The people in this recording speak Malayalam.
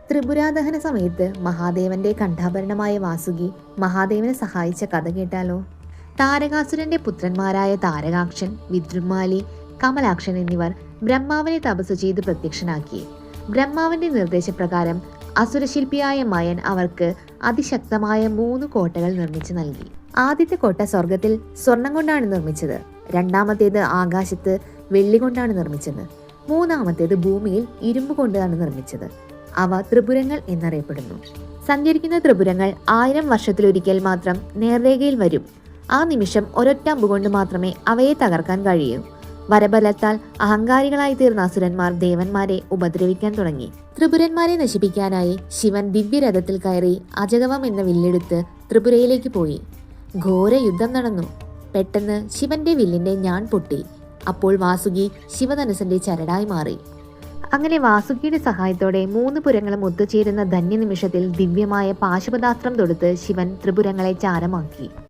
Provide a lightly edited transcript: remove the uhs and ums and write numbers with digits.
ത്രിപുരാദഹന സമയത്ത് മഹാദേവന്റെ കണ്ഠാഭരണമായ വാസുകി മഹാദേവനെ സഹായിച്ച കഥ കേട്ടാലോ? താരകാസുരന്റെ പുത്രന്മാരായ താരകാക്ഷൻ, വിദ്രുമാലി, കമലാക്ഷൻ എന്നിവർ ബ്രഹ്മാവിനെ തപസ്സു ചെയ്ത് പ്രത്യക്ഷനാക്കി. ബ്രഹ്മാവിന്റെ നിർദ്ദേശപ്രകാരം അസുരശില്പിയായ മയൻ അവർക്ക് അതിശക്തമായ 3 കോട്ടകൾ നിർമ്മിച്ചു നൽകി. ആദ്യത്തെ കോട്ട സ്വർഗത്തിൽ സ്വർണം കൊണ്ടാണ് നിർമ്മിച്ചത്. രണ്ടാമത്തേത് ആകാശത്ത് വെള്ളി കൊണ്ടാണ് നിർമ്മിച്ചത്. മൂന്നാമത്തേത് ഭൂമിയിൽ ഇരുമ്പ് കൊണ്ടാണ് നിർമ്മിച്ചത്. അവ ത്രിപുരങ്ങൾ എന്നറിയപ്പെടുന്നു. സഞ്ചരിക്കുന്ന ത്രിപുരങ്ങൾ 1000 വർഷത്തിലൊരിക്കൽ മാത്രം നേർരേഖയിൽ വരും. ആ നിമിഷം ഒരൊറ്റ അമ്പുകൊണ്ട് മാത്രമേ അവയെ തകർക്കാൻ കഴിയൂ. വരബലത്താൽ അഹങ്കാരികളായി തീർന്ന അസുരന്മാർ ദേവന്മാരെ ഉപദ്രവിക്കാൻ തുടങ്ങി. ത്രിപുരന്മാരെ നശിപ്പിക്കാനായി ശിവൻ ദിവ്യരഥത്തിൽ കയറി അജഗവം എന്ന വില്ലെടുത്ത് ത്രിപുരയിലേക്ക് പോയി. ഘോര യുദ്ധം നടന്നു. പെട്ടെന്ന് ശിവന്റെ വില്ലിന്റെ ഞാൺ പൊട്ടി. അപ്പോൾ വാസുകി ശിവധനുസന്റെ ചരടായി മാറി. അങ്ങനെ വാസുകിയുടെ സഹായത്തോടെ 3 പുരങ്ങളും ഒത്തുചേരുന്ന ധന്യനിമിഷത്തിൽ ദിവ്യമായ പാശുപതാസ്ത്രം തൊടുത്ത് ശിവൻ ത്രിപുരങ്ങളെ ചാരമാക്കി.